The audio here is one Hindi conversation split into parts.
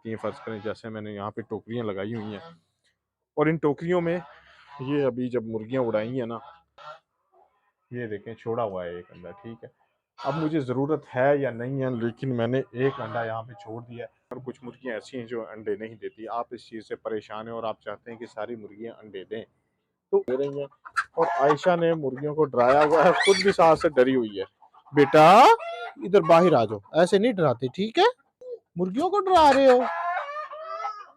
ये फ़र्ज़ करें जैसे मैंने यहाँ पे टोकरियाँ लगाई हुई हैं और इन टोकरियों में ये अभी जब मुर्गियाँ उड़ाई हैं ना, ये देखें छोड़ा हुआ है एक अंडा, ठीक है। अब मुझे ज़रूरत है या नहीं है, लेकिन मैंने एक अंडा यहाँ पे छोड़ दिया है और कुछ मुर्गियाँ ऐसी हैं जो अंडे नहीं देती। आप इस चीज़ से परेशान हैं और आप चाहते हैं कि सारी मुर्गियाँ अंडे दें, तो दे रही हैं। और आयशा ने मुर्गियों को डराया हुआ है, खुद भी साथ से डरी हुई है। बेटा इधर बाहर आ जाओ, ऐसे नहीं डराते, ठीक है। मुर्गियों को डरा रहे हो,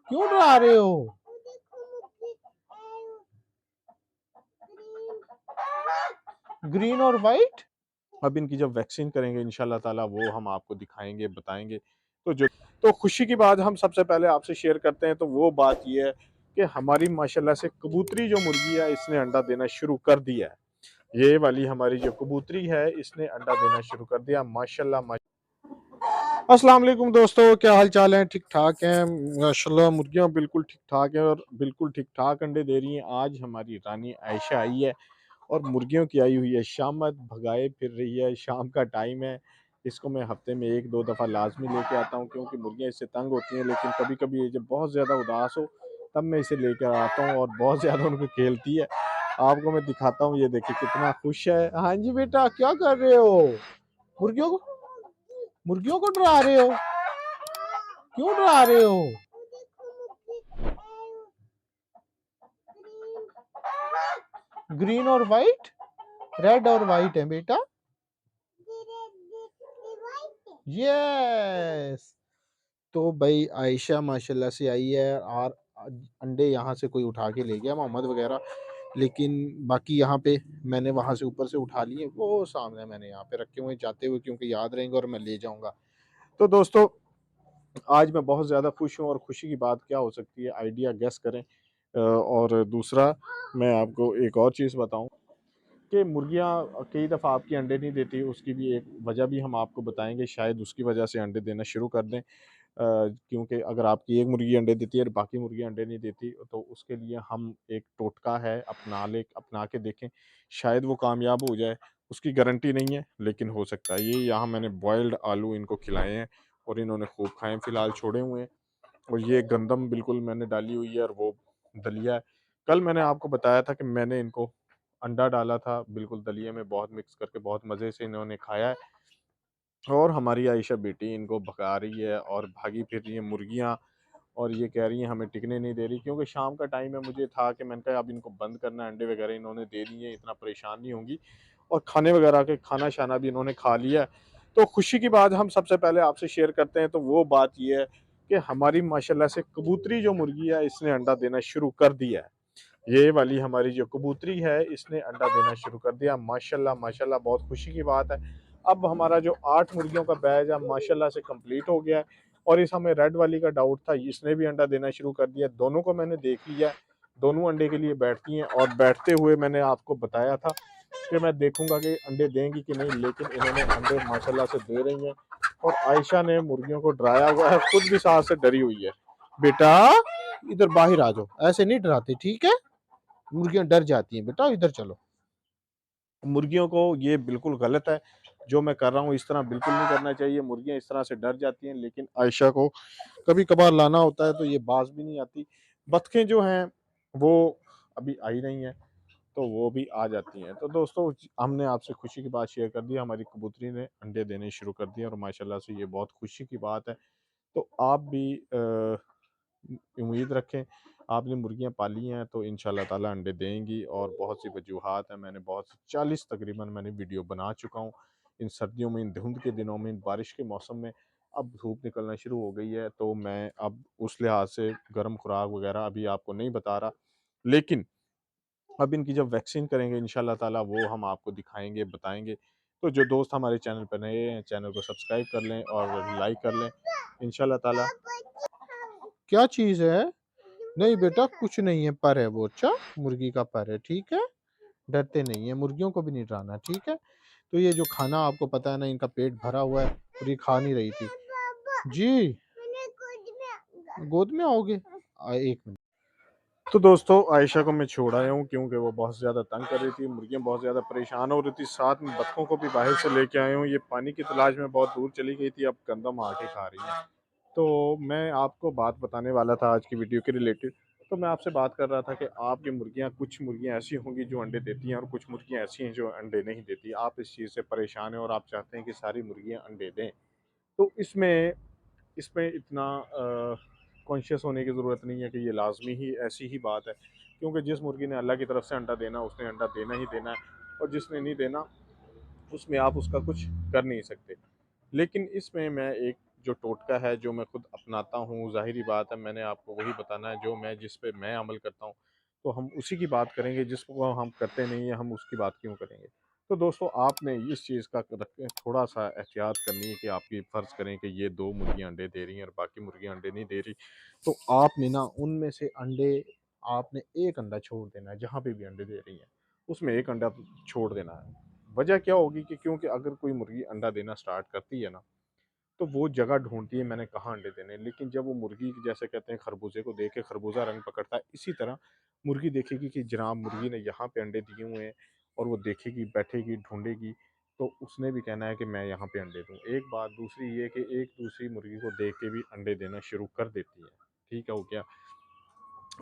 क्यों डरा रहे हो? ग्रीन और वाइट। अब इनकी जब वैक्सीन करेंगे इंशाल्लाह ताला वो हम आपको दिखाएंगे, बताएंगे। तो खुशी की बात हम सबसे पहले आपसे शेयर करते हैं, तो वो बात ये है कि हमारी माशाल्लाह से कबूतरी जो मुर्गी है इसने अंडा देना शुरू कर दिया है। ये वाली हमारी जो कबूतरी है इसने अंडा देना शुरू कर दिया माशाल्लाह। अस्सलाम वालेकुम दोस्तों, क्या हाल चाल है? ठीक ठाक हैं माशाल्लाह। मुर्गियां बिल्कुल ठीक ठाक हैं और बिल्कुल ठीक ठाक अंडे दे रही हैं। आज हमारी रानी आयशा आई है और मुर्गियों की आई हुई है शामत, भगाए फिर रही है। शाम का टाइम है, इसको मैं हफ्ते में 1-2 दफ़ा लाजमी लेके आता हूँ क्योंकि मुर्गियाँ इससे तंग होती हैं। लेकिन कभी कभी ये जब बहुत ज़्यादा उदास हो तब मैं इसे लेकर आता हूँ और बहुत ज़्यादा उनको खेलती है। आपको मैं दिखाता हूँ, ये देखिए कितना खुश है। हाँ जी बेटा, क्या कर रहे हो? मुर्गियों को मुर्गियों को डरा रहे हो, क्यों डरा रहे हो? ग्रीन और वाइट, रेड और वाइट है बेटा। यस। तो भाई आयशा माशाल्लाह से आई है और अंडे यहाँ से कोई उठा के ले गया, मोहम्मद वगैरह। लेकिन बाकी यहाँ पे मैंने वहाँ से ऊपर से उठा लिए, वो सामने मैंने यहाँ पे रखे हुए जाते हुए, क्योंकि याद रहेंगे और मैं ले जाऊँगा। तो दोस्तों आज मैं बहुत ज़्यादा खुश हूँ और खुशी की बात क्या हो सकती है, आइडिया गेस करें। और दूसरा मैं आपको एक और चीज़ बताऊँ कि मुर्गियाँ कई दफ़ा आपकी अंडे नहीं देती, उसकी भी एक वजह भी हम आपको बताएँगे, शायद उसकी वजह से अंडे देना शुरू कर दें। क्योंकि अगर आपकी एक मुर्गी अंडे देती है और बाकी मुर्गी अंडे नहीं देती, तो उसके लिए हम एक टोटका है, अपना के देखें, शायद वो कामयाब हो जाए। उसकी गारंटी नहीं है, लेकिन हो सकता है। ये यहाँ मैंने बॉइल्ड आलू इनको खिलाए हैं और इन्होंने खूब खाए हैं, फ़िलहाल छोड़े हुए हैं। और ये गंदम बिल्कुल मैंने डाली हुई है और वो दलिया है। कल मैंने आपको बताया था कि मैंने इनको अंडा डाला था बिल्कुल दलिए में बहुत मिक्स करके, बहुत मज़े से इन्होंने खाया है। और हमारी आयशा बेटी इनको भगा रही है और भागी फिर रही है मुर्गियाँ, और ये कह रही हैं हमें टिकने नहीं दे रही, क्योंकि शाम का टाइम है। मुझे था कि मैंने कहा अब इनको बंद करना है, अंडे वगैरह इन्होंने दे दिए, इतना परेशान नहीं होंगी। और खाने वगैरह के खाना शाना भी इन्होंने खा लिया है। तो खुशी की बात हम सबसे पहले आपसे शेयर करते हैं, तो वो बात ये है कि हमारी माशाल्लाह से कबूतरी जो मुर्गी है इसने अंडा देना शुरू कर दिया है। ये वाली हमारी जो कबूतरी है इसने अंडा देना शुरू कर दिया माशाल्लाह माशाल्लाह, बहुत खुशी की बात है। अब हमारा जो 8 मुर्गियों का बैच है माशाल्लाह से कंप्लीट हो गया है। और इस हमें रेड वाली का डाउट था, इसने भी अंडा देना शुरू कर दिया। दोनों को मैंने देख लिया है, दोनों अंडे के लिए बैठती हैं और बैठते हुए मैंने आपको बताया था कि मैं देखूंगा कि अंडे देंगी कि नहीं, लेकिन इन्होंने अंडे माशाल्लाह से दे रही हैं। और आयशा ने मुर्गियों को डराया हुआ है, खुद भी साथ से डरी हुई है। बेटा इधर बाहर आ जाओ, ऐसे नहीं डराते, ठीक है। मुर्गियां डर जाती हैं, बेटा इधर चलो। मुर्गियों को ये बिल्कुल गलत है जो मैं कर रहा हूँ, इस तरह बिल्कुल नहीं करना चाहिए। मुर्गियां इस तरह से डर जाती हैं, लेकिन आयशा को कभी कभार लाना होता है तो ये बाज भी नहीं आती। बतखें जो हैं वो अभी आई नहीं है, तो वो भी आ जाती हैं। तो दोस्तों हमने आपसे खुशी की बात शेयर कर दी, हमारी कबूतरी ने अंडे देने शुरू कर दिए और माशाल्लाह से ये बहुत खुशी की बात है। तो आप भी उम्मीद रखें, आपने मुर्गियाँ पाली हैं तो इंशाल्लाह ताला अंडे देंगी। और बहुत सी वजूहात हैं, मैंने बहुत सी 40 तकरीबन मैंने वीडियो बना चुका हूँ। इन सर्दियों में, इन धुंध के दिनों में, इन बारिश के मौसम में अब धूप निकलना शुरू हो गई है, तो मैं अब उस लिहाज से गर्म खुराक वगैरह अभी आपको नहीं बता रहा। लेकिन अब इनकी जब वैक्सीन करेंगे इंशाल्लाह ताला वो हम आपको दिखाएँगे, बताएँगे। तो जो दोस्त हमारे चैनल पे नए हैं, चैनल को सब्सक्राइब कर लें और लाइक कर लें इंशाल्लाह ताला। क्या चीज़ है? नहीं बेटा कुछ नहीं है, पर है वो, अच्छा मुर्गी का पर है, ठीक है। डरते नहीं है, मुर्गियों को भी नहीं डराना, ठीक है। तो ये जो खाना आपको पता है ना, इनका पेट भरा हुआ है और ये खा नहीं रही थी। जी गोद में आओगे? एक मिनट। तो दोस्तों आयशा को मैं छोड़ आया हूँ क्योंकि वो बहुत ज़्यादा तंग कर रही थी, मुर्गियाँ बहुत ज़्यादा परेशान हो रही थी। साथ में बत्तखों को भी बाहर से लेके आया हूँ, ये पानी की तलाश में बहुत दूर चली गई थी, अब गंदम आके खा रही है। तो मैं आपको बात बताने वाला था आज की वीडियो के रिलेटेड। तो मैं आपसे बात कर रहा था कि आपकी मुर्गियाँ, कुछ मुर्गियाँ ऐसी होंगी जो अंडे देती हैं और कुछ मुर्गियाँ ऐसी हैं जो अंडे नहीं देती। आप इस चीज़ से परेशान हैं और आप चाहते हैं कि सारी मुर्गियाँ अंडे दें। तो इसमें इसमें इतना कॉन्शियस होने की ज़रूरत नहीं है कि ये लाज़मी ही ऐसी ही बात है। क्योंकि जिस मुर्गी ने अल्लाह की तरफ से अंडा देना, उसने अंडा देना ही देना है, और जिसने नहीं देना, उसमें आप उसका कुछ कर नहीं सकते। लेकिन इसमें मैं एक जो टोटका है, जो मैं खुद अपनाता हूँ, ज़ाहिरी बात है मैंने आपको वही बताना है जो मैं, जिस पे मैं अमल करता हूँ। तो हम उसी की बात करेंगे, जिसको हम करते नहीं हैं, हम उसकी बात क्यों करेंगे। तो दोस्तों, आपने इस चीज़ का थोड़ा-सा एहतियात करनी है कि आपकी फ़र्ज़ करें कि ये 2 मुर्गियाँ अंडे दे रही हैं और बाकी मुर्गियाँ अंडे नहीं दे रही। तो आपने ना उनमें से अंडे, आपने 1 अंडा छोड़ देना है, जहाँ पे भी अंडे दे रही हैं, उसमें 1 अंडा छोड़ देना है। वजह क्या होगी कि क्योंकि अगर कोई मुर्गी अंडा देना स्टार्ट करती है ना, तो वो जगह ढूँढती है मैंने कहाँ अंडे देने हैं। लेकिन जब वो मुर्गी, जैसे कहते हैं खरबूजे को देख के खरबूजा रंग पकड़ता है, इसी तरह मुर्गी देखेगी कि जनाब मुर्गी ने यहाँ पे अंडे दिए हुए हैं, और वो देखेगी, बैठेगी, ढूँढेगी, तो उसने भी कहना है कि मैं यहाँ पे अंडे दूँ। एक बात, दूसरी ये कि एक दूसरी मुर्गी को देख के भी अंडे देना शुरू कर देती है। ठीक है, हो गया।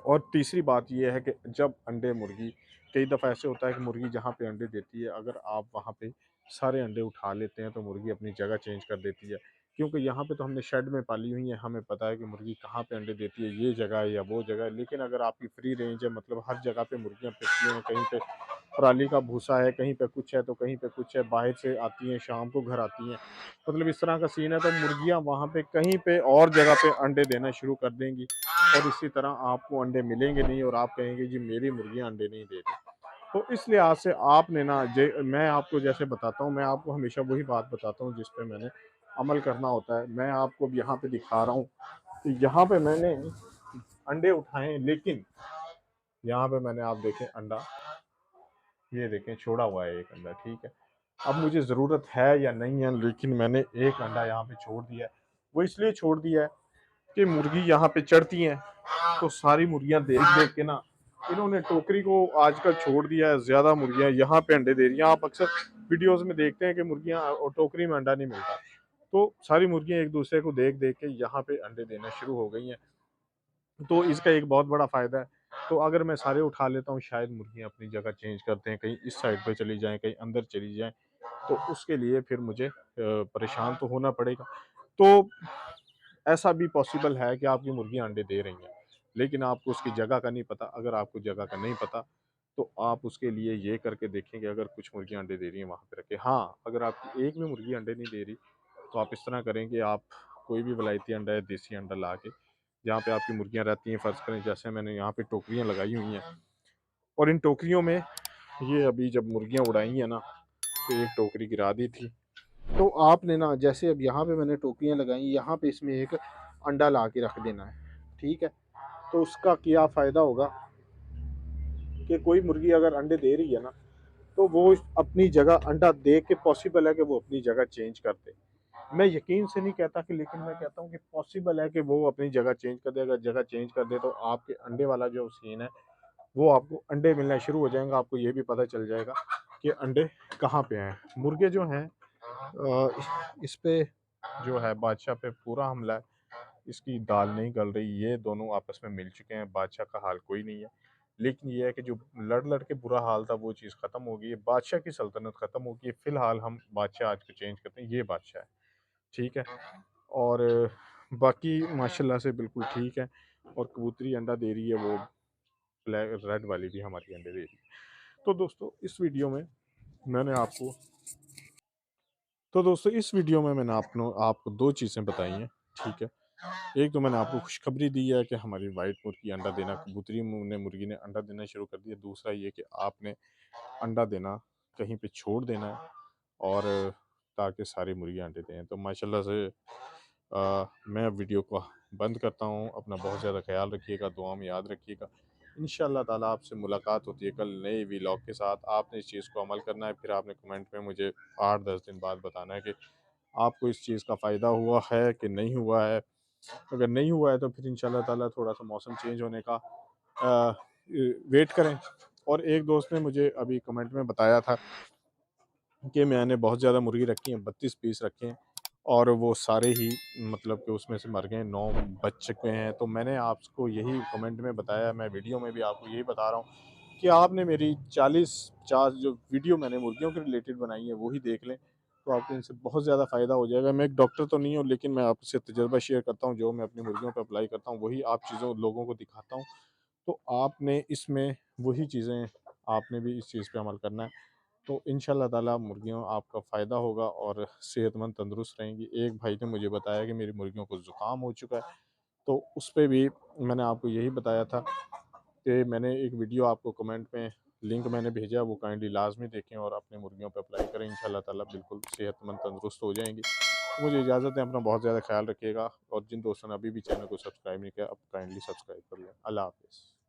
और तीसरी बात ये है कि जब अंडे मुर्गी, कई दफ़ा ऐसे होता है कि मुर्गी जहाँ पे अंडे देती है, अगर आप वहाँ पे सारे अंडे उठा लेते हैं, तो मुर्गी अपनी जगह चेंज कर देती है। क्योंकि यहाँ पे तो हमने शेड में पाली हुई है, हमें पता है कि मुर्गी कहाँ पे अंडे देती है, ये जगह है या वो जगह है। लेकिन अगर आपकी फ्री रेंज है, मतलब हर जगह पे मुर्गियाँ फिरती हैं, कहीं पे पराली का भूसा है, कहीं पे कुछ है, तो कहीं पे कुछ है, बाहर से आती हैं, शाम को घर आती हैं, मतलब इस तरह का सीन है, तो मुर्गियाँ वहाँ पे कहीं पे और जगह पे अंडे देना शुरू कर देंगी, और इसी तरह आपको अंडे मिलेंगे नहीं, और आप कहेंगे जी मेरी मुर्गियाँ अंडे नहीं दे रही। तो इस लिहाज से आपने ना, जे मैं आपको जैसे बताता हूँ, मैं आपको हमेशा वही बात बताता हूँ जिस पे मैंने अमल करना होता है। मैं आपको अब यहाँ पे दिखा रहा हूँ, तो यहाँ पे मैंने अंडे उठाए हैं, लेकिन यहाँ पे मैंने, आप देखें अंडा, ये देखें छोड़ा हुआ है एक अंडा, ठीक है। अब मुझे ज़रूरत है या नहीं है, लेकिन मैंने एक अंडा यहाँ पे छोड़ दिया है। वो इसलिए छोड़ दिया है कि मुर्गी यहाँ पे चढ़ती हैं, तो सारी मुर्गियाँ देख-देख के ना, इन्होंने टोकरी को आजकल छोड़ दिया है। ज़्यादा मुर्गियाँ यहाँ पे अंडे दे रही हैं। आप अक्सर वीडियोज़ में देखते हैं कि मुर्गियाँ, टोकरी में अंडा नहीं मिलता। तो सारी मुर्गियाँ एक-दूसरे को देख-देख के यहाँ पे अंडे देना शुरू हो गई हैं। तो इसका एक बहुत बड़ा फ़ायदा है। तो अगर मैं सारे उठा लेता हूँ, शायद मुर्गियाँ अपनी जगह चेंज करते हैं, कहीं इस साइड पे चली जाएँ, कहीं अंदर चली जाएँ, तो उसके लिए फिर मुझे परेशान तो होना पड़ेगा। तो ऐसा भी पॉसिबल है कि आपकी मुर्गियाँ अंडे दे रही हैं, लेकिन आपको उसकी जगह का नहीं पता। अगर आपको जगह का नहीं पता, तो आप उसके लिए ये करके देखेंगे, अगर कुछ मुर्गियाँ अंडे दे रही हैं, वहाँ पे रखें। हाँ, अगर आपकी एक भी मुर्गी अंडे नहीं दे रही, तो आप इस तरह करें कि आप कोई भी विलायती अंडा या देसी अंडा ला के, जहाँ पे आपकी मुर्गियाँ रहती हैं, फ़र्ज़ करें जैसे मैंने यहाँ पे टोकरियाँ लगाई हुई हैं, और इन टोकरियों में, ये अभी जब मुर्गियाँ उड़ाई हैं ना, तो एक टोकरी गिरा दी थी। तो आपने ना, जैसे अब यहाँ पे मैंने टोकरियाँ लगाई, यहाँ पे इसमें एक अंडा ला के रख देना है, ठीक है। तो उसका क्या फ़ायदा होगा कि कोई मुर्गी अगर अंडे दे रही है ना, तो वो अपनी जगह, अंडा दे के पॉसिबल है कि वो अपनी जगह चेंज कर दे। मैं यकीन से नहीं कहता कि, लेकिन मैं कहता हूँ कि पॉसिबल है कि वो अपनी जगह चेंज कर दे। अगर जगह चेंज कर दे, तो आपके अंडे वाला जो सीन है, वो आपको अंडे मिलना शुरू हो जाएँगे। आपको ये भी पता चल जाएगा कि अंडे कहाँ पे हैं। मुर्गे जो हैं, इस पे जो है बादशाह पे पूरा हमला है। इसकी दाल नहीं गल रही, ये दोनों आपस में मिल चुके हैं, बादशाह का हाल कोई नहीं है। लेकिन ये है कि जो लड़-लड़ के बुरा हाल था, वो चीज़ ख़त्म हो गई है, बादशाह की सल्तनत ख़त्म हो गई है। फ़िलहाल हम बादशाह आज को चेंज करते हैं, ये बादशाह है, ठीक है? और बाकी माशाल्लाह से बिल्कुल ठीक है, और कबूतरी अंडा दे रही है, वो ब्लैक रेड वाली भी हमारी अंडे दे रही है। तो दोस्तों, मैंने आपको इस वीडियो में मैंने आपको 2 चीज़ें बताई हैं, ठीक है? एक तो मैंने आपको खुशखबरी दी है कि हमारी वाइट मुर्गी अंडा देना, मुर्गी ने अंडा देना शुरू कर दिया। दूसरा ये कि आपने अंडा देना कहीं पे छोड़ देना है, और ताकि सारी मुर्गियाँ अंडे दें। तो माशाल्लाह से मैं वीडियो को बंद करता हूँ। अपना बहुत ज़्यादा ख़्याल रखिएगा, दुआ में याद रखिएगा। इंशाअल्लाह ताला आपसे मुलाकात होती है कल नए व्लॉग के साथ। आपने इस चीज़ को अमल करना है, फिर आपने कमेंट में मुझे 8-10 दिन बाद बताना है कि आपको इस चीज़ का फ़ायदा हुआ है कि नहीं हुआ है। अगर नहीं हुआ है, तो फिर इंशाअल्लाह ताला थोड़ा-सा मौसम चेंज होने का वेट करें। और एक दोस्त ने मुझे अभी कमेंट में बताया था कि मैंने बहुत ज़्यादा मुर्गी रखी हैं, 32 पीस रखे हैं। और वो सारे ही मतलब कि उसमें से मर गए, 9 बच चुके हैं। तो मैंने आपको यही कमेंट में बताया, मैं वीडियो में भी आपको यही बता रहा हूँ कि आपने मेरी 40-50 जो वीडियो मैंने मुर्गियों के रिलेटेड बनाई है, वो ही देख लें, तो आपको इनसे बहुत ज़्यादा फ़ायदा हो जाएगा। मैं एक डॉक्टर तो नहीं हूँ, लेकिन मैं आपसे तजुर्बा शेयर करता हूँ, जो मैं अपनी मुर्गियों पे अप्लाई करता हूँ, वही आप चीज़ों लोगों को दिखाता हूँ। तो आपने इसमें वही चीज़ें आपने भी इस चीज़ पे अमल करना है। तो इंशाल्लाह ताला मुर्गियों आपका फ़ायदा होगा और सेहतमंद तंदुरुस्त रहेंगी। एक भाई ने मुझे बताया कि मेरी मुर्गियों को ज़ुकाम हो चुका है, तो उस पे भी मैंने आपको यही बताया था कि मैंने एक वीडियो आपको कमेंट में लिंक मैंने भेजा, वो काइंडली लाज़मी देखें और अपनी मुर्गियों पे अप्लाई करें। इंशाल्लाह ताला बिल्कुल सेहतमंद तंदुरुस्त हो जाएँगी। तो मुझे इजाज़त दें, अपना बहुत ज़्यादा ख़्याल रखिएगा और जिन दोस्तों ने अभी भी चैनल को सब्सक्राइब नहीं किया, अब काइंडली सब्सक्राइब कर लें। अल्लाह हाफ़िज़।